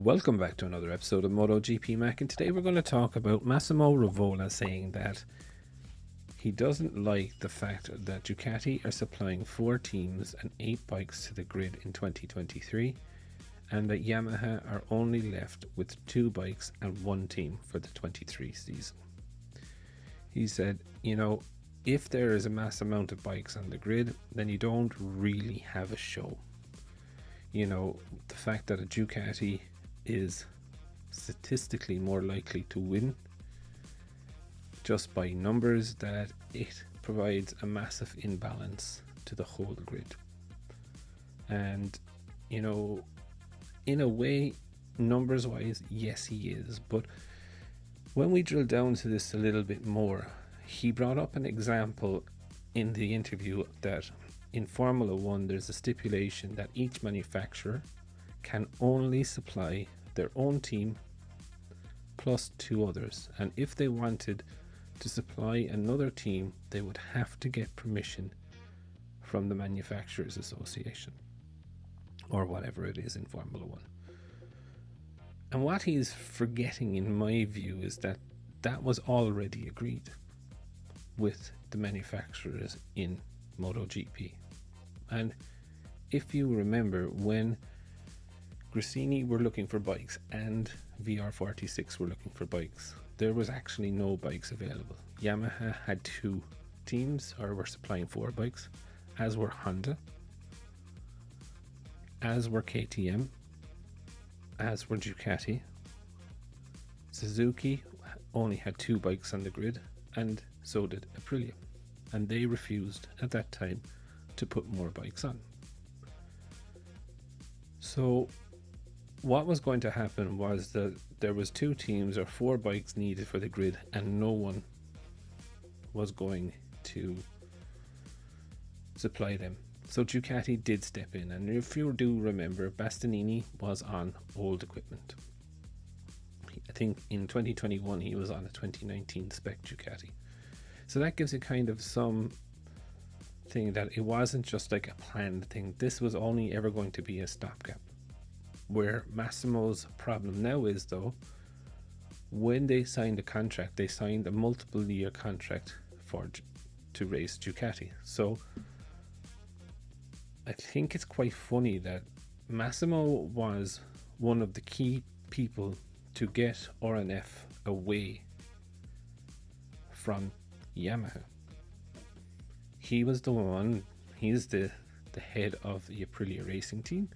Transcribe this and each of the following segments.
Welcome back to another episode of MotoGP Mac, and today we're going to talk about Massimo Rivola saying that he doesn't like the fact that Ducati are supplying 4 teams and 8 bikes to the grid in 2023, and that Yamaha are only left with 2 bikes and 1 team for the 23 season. He said, if there is a mass amount of bikes on the grid, then you don't really have a show. The fact that a Ducati is statistically more likely to win just by numbers, that it provides a massive imbalance to the whole grid. And in a way, numbers wise, yes, he is. But when we drill down to this a little bit more, he brought up an example in the interview that in Formula 1 there's a stipulation that each manufacturer can only supply their own team plus 2 others, and if they wanted to supply another team they would have to get permission from the Manufacturers Association or whatever it is in Formula 1. And what he's forgetting, in my view, is that that was already agreed with the manufacturers in MotoGP. And if you remember, when Gresini were looking for bikes and VR46 were looking for bikes, there was actually no bikes available. Yamaha had 2 teams, or were supplying 4 bikes, as were Honda, as were KTM, as were Ducati. Suzuki only had 2 bikes on the grid, and so did Aprilia, and they refused at that time to put more bikes on. So what was going to happen was that there was 2 teams or 4 bikes needed for the grid, and no one was going to supply them. So Ducati did step in, and if you do remember, Bastianini was on old equipment. I think in 2021 he was on a 2019 spec Ducati. So that gives you kind of some thing that it wasn't just like a planned thing. This was only ever going to be a stopgap. Where Massimo's problem now is, though, when they signed a contract, they signed a multiple year contract to race Ducati. So I think it's quite funny that Massimo was one of the key people to get RNF away from Yamaha. He was the one, he's the head of the Aprilia racing team.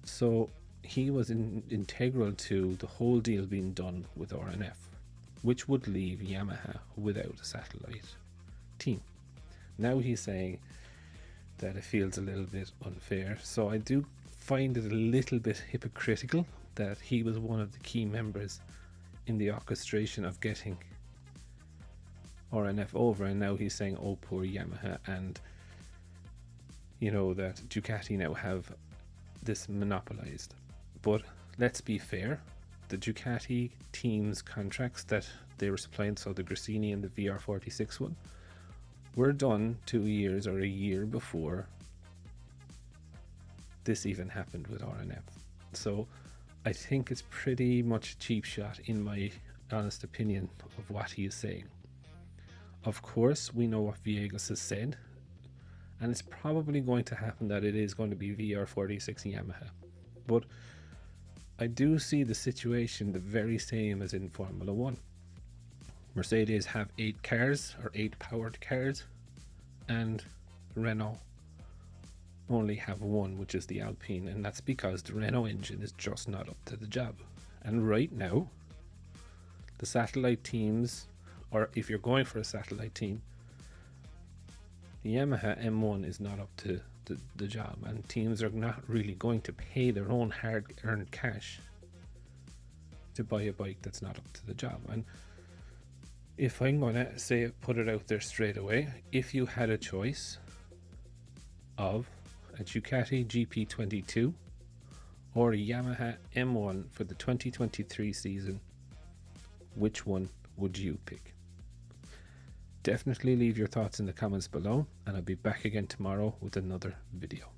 So he was integral to the whole deal being done with RNF, which would leave Yamaha without a satellite team. Now he's saying that it feels a little bit unfair. So I do find it a little bit hypocritical that he was one of the key members in the orchestration of getting RNF over, and now he's saying, oh, poor Yamaha, and that Ducati now have this monopolized. But let's be fair, the Ducati teams contracts that they were supplying, so the Gresini and the VR46 one, were done 2 years or a year before this even happened with RNF. So I think it's pretty much a cheap shot, in my honest opinion, of what he is saying. Of course, we know what Viegas has said, and it's probably going to happen that it is going to be VR46 Yamaha. But I do see the situation the very same as in Formula 1. Mercedes have 8 cars, or 8 powered cars, and Renault only have 1, which is the Alpine, and that's because the Renault engine is just not up to the job. And right now, the satellite teams, or if you're going for a satellite team, the Yamaha M1 is not up to the job, and teams are not really going to pay their own hard-earned cash to buy a bike that's not up to the job. And if I'm going to put it out there straight away, if you had a choice of a Ducati GP22 or a Yamaha M1 for the 2023 season, which one would you pick? Definitely leave your thoughts in the comments below, and I'll be back again tomorrow with another video.